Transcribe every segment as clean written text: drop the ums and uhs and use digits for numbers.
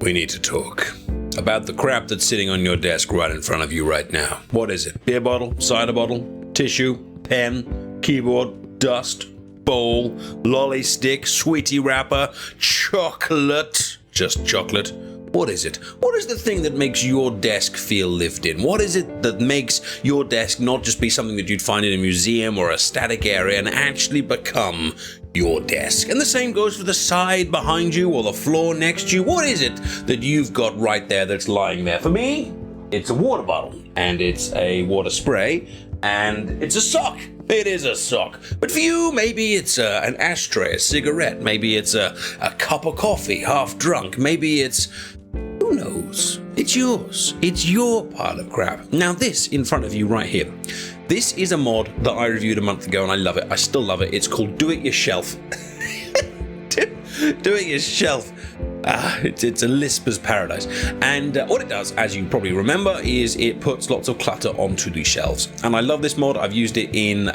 We need to talk about the crap that's sitting on your desk right in front of you right now. What is it? Beer bottle, cider bottle, tissue, pen, keyboard, dust, bowl, lolly stick, sweetie wrapper, chocolate, just chocolate. What is it? What is the thing that makes your desk feel lived in? What is it that makes your desk not just be something that you'd find in a museum or a static area and actually become your desk? And the same goes for the side behind you or the floor next to you. What is it that you've got right there that's lying there? For me, it's a water bottle, and it's a water spray, and it's a sock. It is a sock. But for you, maybe it's an ashtray, a cigarette. Maybe it's a cup of coffee, half drunk. Maybe it's... who knows? It's yours. It's your pile of crap. Now this in front of you right here, this is a mod that I reviewed a month ago and I love it. I still love it. It's called Do It Yourself. Do It Yourself. It's a lisper's paradise. And what it does, as you probably remember, is it puts lots of clutter onto the shelves. And I love this mod. I've used it in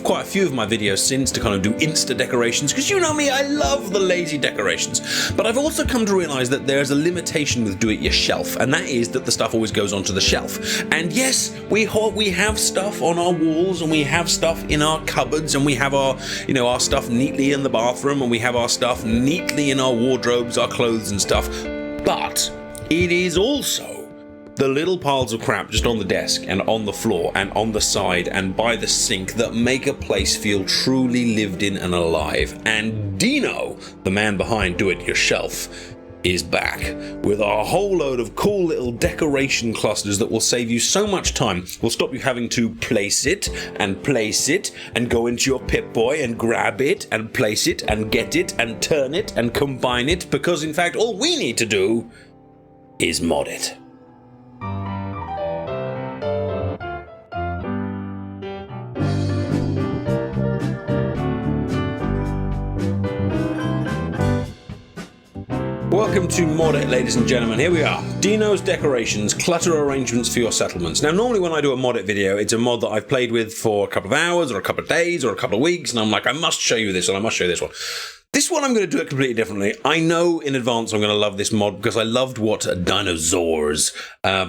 quite a few of my videos since to kind of do Insta decorations, because you know me, I love the lazy decorations. But I've also come to realize that there's a limitation with Do It Yourself, and that is that the stuff always goes onto the shelf. And yes, we have stuff on our walls, and we have stuff in our cupboards, and we have our stuff neatly in the bathroom, and we have our stuff neatly in our wardrobe, our clothes and stuff, but it is also the little piles of crap just on the desk and on the floor and on the side and by the sink that make a place feel truly lived in and alive. And Dino, the man behind Do It Yourself, is back with a whole load of cool little decoration clusters that will save you so much time. Will stop you having to place it and go into your Pip-Boy and grab it and place it and get it and turn it and combine it, because in fact all we need to do is mod it. Welcome to Mod It, ladies and gentlemen. Here we are. Dino's Decorations, Clutter Arrangements for your settlements. Now, normally when I do a Mod It video, it's a mod that I've played with for a couple of hours or a couple of days or a couple of weeks, and I'm like, I must show you this and I must show you this one. This one I'm going to do it completely differently. I know in advance I'm going to love this mod because I loved what dinozaurz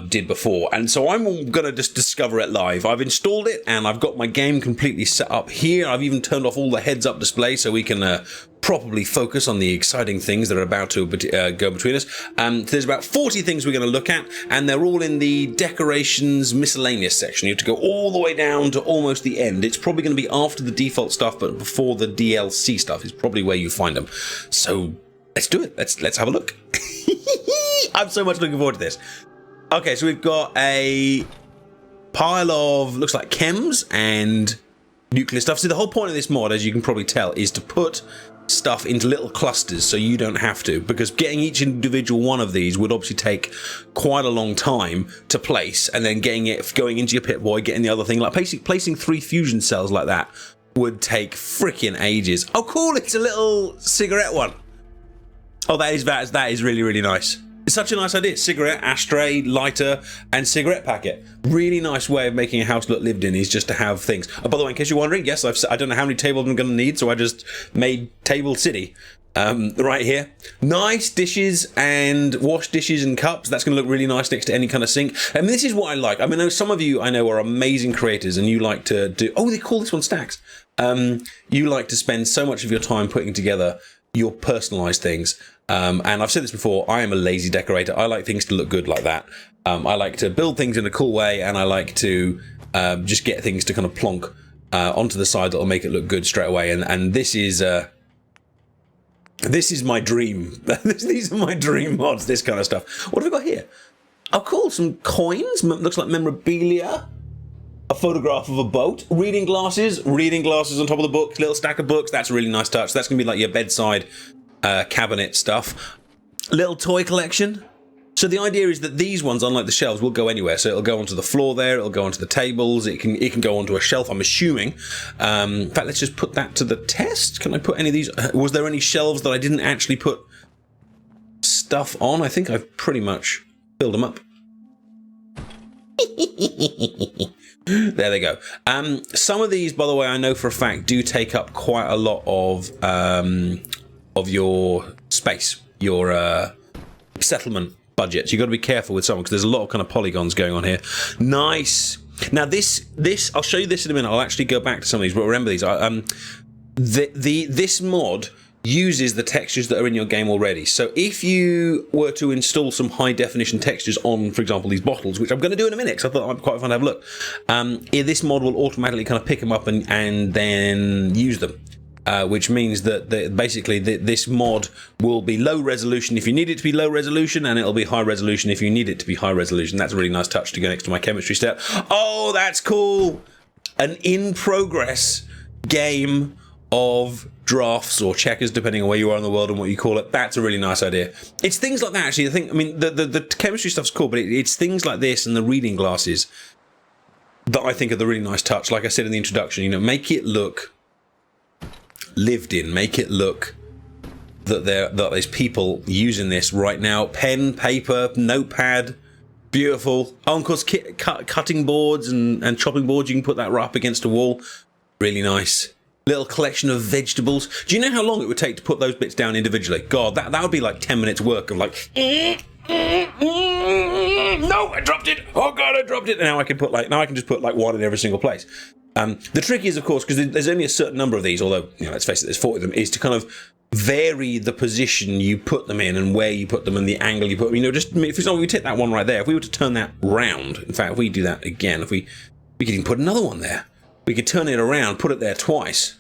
did before, and so I'm going to just discover it live. I've installed it and I've got my game completely set up here. I've even turned off all the heads-up display so we can properly focus on the exciting things that are about to go between us. There's about 40 things we're going to look at, and they're all in the decorations miscellaneous section. You have to go all the way down to almost the end. It's probably going to be after the default stuff, but before the DLC stuff is probably where you find them. So let's do it. Let's have a look. I'm so much looking forward to this. Okay, so we've got a pile of, looks like chems and nuclear stuff. So the whole point of this mod, as you can probably tell, is to put stuff into little clusters so you don't have to, because getting each individual one of these would obviously take quite a long time to place, and then going into your Pip-Boy, getting the other thing, like placing 3 fusion cells like that would take freaking ages. Oh cool, it's a little cigarette one. Oh, that is really, really nice. It's such a nice idea. Cigarette, ashtray, lighter, and cigarette packet. Really nice way of making a house look lived in is just to have things. Oh, by the way, in case you're wondering, yes, I don't know how many tables I'm going to need, so I just made Table City right here. Nice dishes and wash dishes and cups. That's going to look really nice next to any kind of sink. And this is what I like. I mean, some of you I know are amazing creators, and you like to do... Oh, they call this one stacks. You like to spend so much of your time putting together your personalized things. And I've said this before, I am a lazy decorator. I like things to look good like that. I like to build things in a cool way, and I like to just get things to kind of plonk onto the side that'll make it look good straight away. And this is my dream. These are my dream mods, this kind of stuff. What have we got here? Oh, cool, some coins. Looks like memorabilia. A photograph of a boat. Reading glasses on top of the books. Little stack of books. That's a really nice touch. That's going to be like your bedside cabinet stuff. Little toy collection. So the idea is that these ones, unlike the shelves, will go anywhere. So it'll go onto the floor there, it'll go onto the tables, it can go onto a shelf, I'm assuming. In fact, let's just put that to the test. Can I put any of these? Was there any shelves that I didn't actually put stuff on? I think I've pretty much filled them up. There they go. Some of these, by the way, I know for a fact do take up quite a lot of your space, your settlement budgets. You've got to be careful with someone because there's a lot of kind of polygons going on here. Nice. Now this I'll show you this in a minute. I'll actually go back to some of these, but remember these. This mod uses the textures that are in your game already. So if you were to install some high definition textures on, for example, these bottles, which I'm going to do in a minute because I thought it might be quite fun to have a look, this mod will automatically kind of pick them up and then use them. Which means that basically this mod will be low resolution if you need it to be low resolution, and it'll be high resolution if you need it to be high resolution. That's a really nice touch to go next to my chemistry step. Oh, that's cool! An in-progress game of drafts or checkers, depending on where you are in the world and what you call it. That's a really nice idea. It's things like that, actually. I mean, the chemistry stuff's cool, but it's things like this and the reading glasses that I think are the really nice touch. Like I said in the introduction, you know, make it look lived in, make it look that there's people using this right now. Pen, paper, notepad, beautiful. Oh, and of course, cutting boards and chopping boards. You can put that right up against a wall. Really nice. Little collection of vegetables. Do you know how long it would take to put those bits down individually? God, that would be like 10 minutes work of like, no, I dropped it. Oh God, I dropped it. And now I can just put like one in every single place. The trick is, of course, because there's only a certain number of these, although, you know, let's face it, there's 40 of them, is to kind of vary the position you put them in and where you put them and the angle you put them. You know, just, for example, we take that one right there. If we were to turn that round, in fact, if we do that again, we could even put another one there. We could turn it around, put it there twice,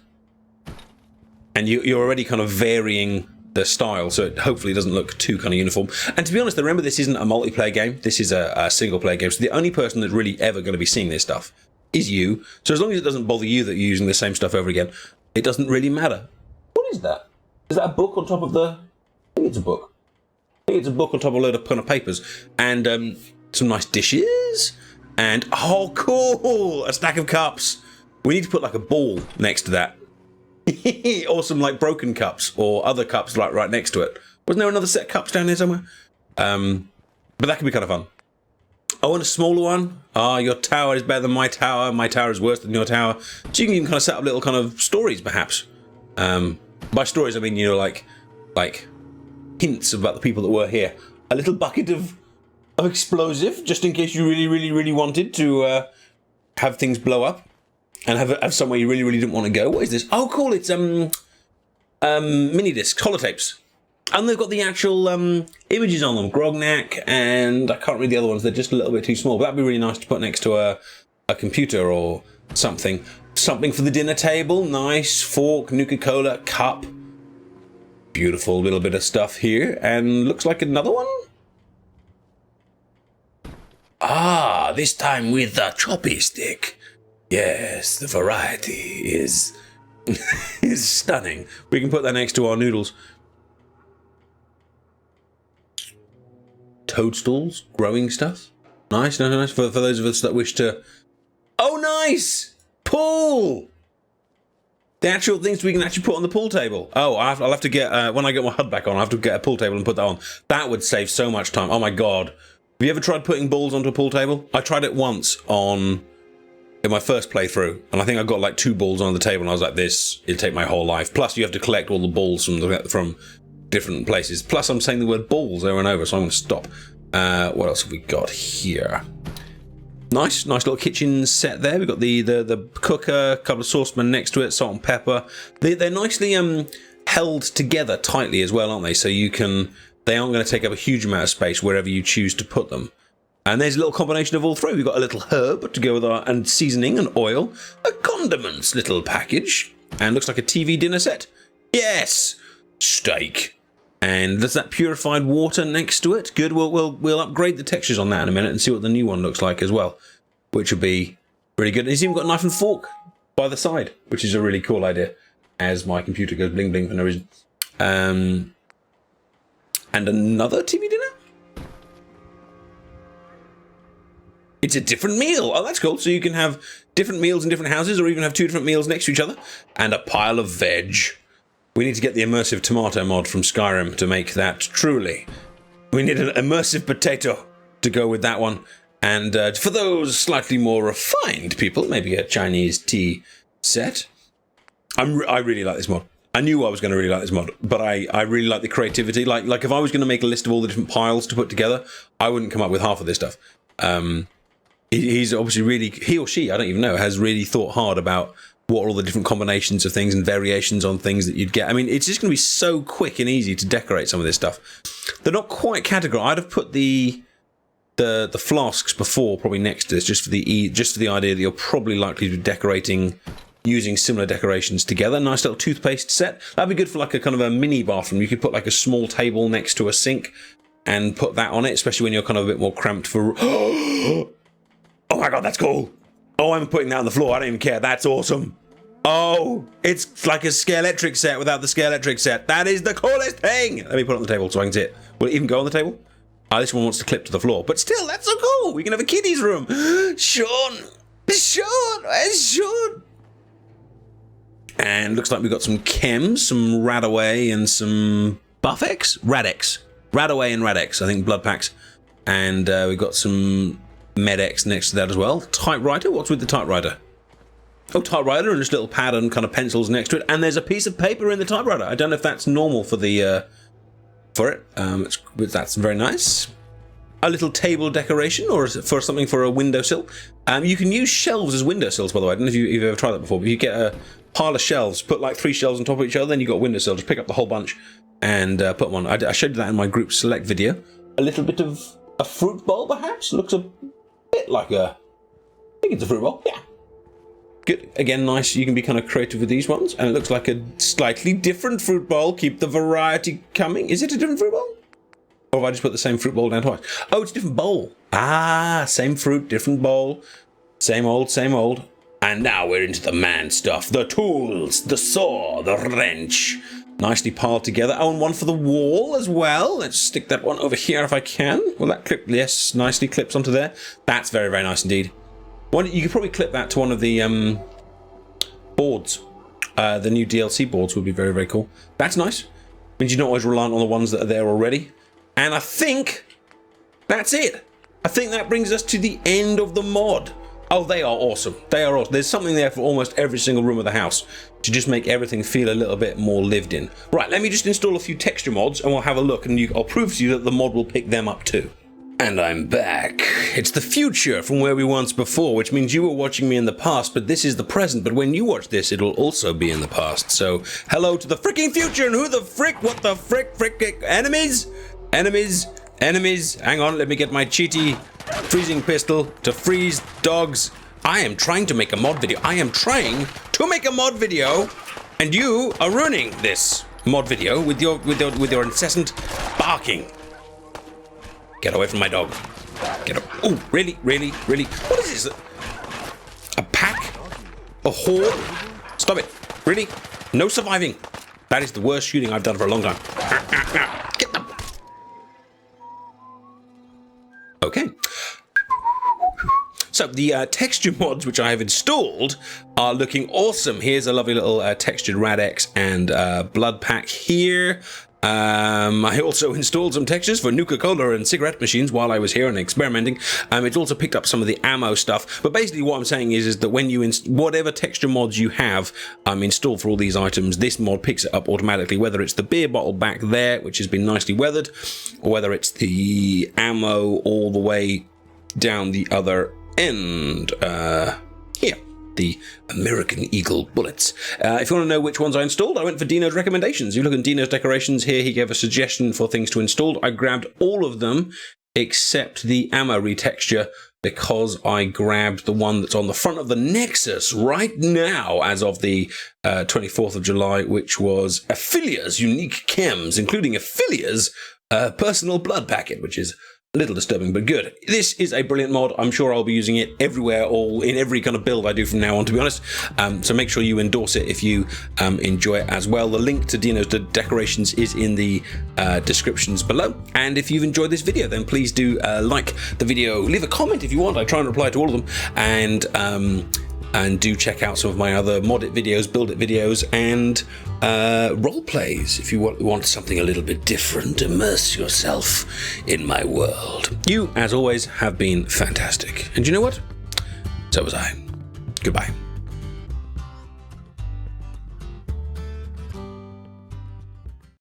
and you're already kind of varying the style, so it hopefully doesn't look too kind of uniform. And to be honest, remember, this isn't a multiplayer game. This is a single player game. So the only person that's really ever going to be seeing this stuff is you. So as long as it doesn't bother you that you're using the same stuff over again, it doesn't really matter. What is that? Is that a book on top of the... I think it's a book. I think it's a book on top of a load of kind of papers. And some nice dishes. And, oh, cool! A stack of cups. We need to put like a ball next to that. Or some like broken cups or other cups like right next to it. Wasn't there another set of cups down there somewhere? But that could be kind of fun. Oh, and a smaller one. Ah, your tower is better than my tower. My tower is worse than your tower. So you can even kind of set up little kind of stories, perhaps. By stories, I mean, you know, like hints about the people that were here. A little bucket of explosive, just in case you really, really, really wanted to have things blow up. And have somewhere you really, really didn't want to go. What is this? Oh, cool. It's mini discs, holotapes. And they've got the actual images on them. Grognak, and I can't read the other ones. They're just a little bit too small. But that'd be really nice to put next to a computer or something. Something for the dinner table. Nice. Fork, Nuka-Cola, cup. Beautiful little bit of stuff here. And looks like another one. Ah, this time with a choppy stick. Yes, the variety is stunning. We can put that next to our noodles. Toadstools, growing stuff. Nice, nice. For those of us that wish to... Oh, nice! Pool! The actual things we can actually put on the pool table. Oh, I'll have to get... when I get my HUD back on, I'll have to get a pool table and put that on. That would save so much time. Oh, my God. Have you ever tried putting balls onto a pool table? I tried it once in my first playthrough, and I think I got like 2 balls on the table, and I was like, it'll take my whole life. Plus, you have to collect all the balls from different places. Plus, I'm saying the word balls over and over, so I'm going to stop. What else have we got here? Nice little kitchen set there. We've got the cooker, a couple of saucepans next to it, salt and pepper. They're nicely held together tightly as well, aren't they? So they aren't going to take up a huge amount of space wherever you choose to put them. And there's a little combination of all three. We've got a little herb to go with and seasoning and oil, a condiments little package, and looks like a TV dinner set. Yes, steak, and there's that purified water next to it. Good. We'll upgrade the textures on that in a minute and see what the new one looks like as well, which will be really good. And he's even got a knife and fork by the side, which is a really cool idea. As my computer goes bling bling for no reason. And another TV dinner. It's a different meal. Oh, that's cool. So you can have different meals in different houses, or even have 2 different meals next to each other. And a pile of veg. We need to get the immersive tomato mod from Skyrim to make that truly. We need an immersive potato to go with that one. And for those slightly more refined people, maybe a Chinese tea set. I really like this mod. I knew I was going to really like this mod, but I really like the creativity. Like if I was going to make a list of all the different piles to put together, I wouldn't come up with half of this stuff. He's obviously really, he or she, I don't even know, has really thought hard about what are all the different combinations of things and variations on things that you'd get. I mean, it's just going to be so quick and easy to decorate some of this stuff. They're not quite categorized. I'd have put the flasks before, probably next to this, just for the idea that you're probably likely to be decorating using similar decorations together. Nice little toothpaste set. That'd be good for like a kind of a mini bathroom. You could put like a small table next to a sink and put that on it, especially when you're kind of a bit more cramped for... Oh my god, that's cool. Oh, I'm putting that on the floor. I don't even care. That's awesome. Oh, it's like a Scalextric set without the Scalextric set. That is the coolest thing. Let me put it on the table so I can see it. Will it even go on the table? Oh, this one wants to clip to the floor. But still, that's so cool. We can have a kiddies room. Sean. Where's Sean? And looks like we've got some chems, some Radaway and some Buffex? Radaway and Radex, I think, blood packs. And we've got some Medex next to that as well. Typewriter? What's with the typewriter? Oh, typewriter and just a little pad and kind of pencils next to it. And there's a piece of paper in the typewriter. I don't know if that's normal for the that's very nice. A little table decoration, or is it for something for a windowsill? You can use shelves as windowsills, by the way. I don't know if you've ever tried that before, but you get a pile of shelves, put like 3 shelves on top of each other, then you've got a windowsill. Just pick up the whole bunch and put them on. I showed you that in my group select video. A little bit of a fruit bowl, perhaps? Looks a bit like I think it's a fruit bowl, yeah. Good. Again, nice. You can be kind of creative with these ones. And it looks like a slightly different fruit bowl. Keep the variety coming. Is it a different fruit bowl? Or have I just put the same fruit bowl down twice? Oh, it's a different bowl. Ah, same fruit, different bowl. Same old, same old. And now we're into the man stuff. The tools, the saw, the wrench. Nicely piled together. Oh, and one for the wall as well. Let's stick that one over here if I can. Will that clip? Yes, nicely clips onto there. That's very, very nice indeed. You could probably clip that to one of the boards. The new DLC boards would be very, very cool. That's nice. Means you're not always reliant on the ones that are there already. And I think that's it. I think that brings us to the end of the mod. Oh, they are awesome. They are awesome. There's something there for almost every single room of the house to just make everything feel a little bit more lived in. Right, let me just install a few texture mods and we'll have a look, and I'll prove to you that the mod will pick them up too. And I'm back. It's the future from where we once before, which means you were watching me in the past, but this is the present. But when you watch this, it'll also be in the past. So, hello to the freaking future, and who the frick, what the frick, enemies? Enemies. Hang on, let me get my cheaty freezing pistol to freeze dogs. I am trying to make a mod video. And you are ruining this mod video with your incessant barking. Get away from my dog. Get up. Oh, really? What is this? A pack? A horde? Stop it. Really? No surviving. That is the worst shooting I've done for a long time. Get them. Okay. So the texture mods which I have installed are looking awesome. Here's a lovely little textured Radex and blood pack here. I also installed some textures for Nuka-Cola and cigarette machines while I was here and experimenting. It's also picked up some of the ammo stuff. But basically what I'm saying is that when you whatever texture mods you have installed for all these items, this mod picks it up automatically, whether it's the beer bottle back there, which has been nicely weathered, or whether it's the ammo all the way down the other end. Here. The American Eagle bullets. If you want to know which ones I installed, I went for Dino's recommendations. You look at Dino's decorations here, he gave a suggestion for things to install. I grabbed all of them except the ammo retexture because I grabbed the one that's on the front of the Nexus right now as of the 24th of July, which was Aphelia's unique chems, including Aphelia's personal blood packet, which is a little disturbing, but good. This is a brilliant mod. I'm sure I'll be using it everywhere, in every kind of build I do from now on, to be honest. So make sure you endorse it if you enjoy it as well. The link to Dino's decorations is in the descriptions below. And if you've enjoyed this video, then please do like the video. Leave a comment if you want. I try and reply to all of them. And do check out some of my other mod it videos, build it videos, and role plays if you want something a little bit different. Immerse yourself in my world. You, as always, have been fantastic. And you know what? So was I. Goodbye.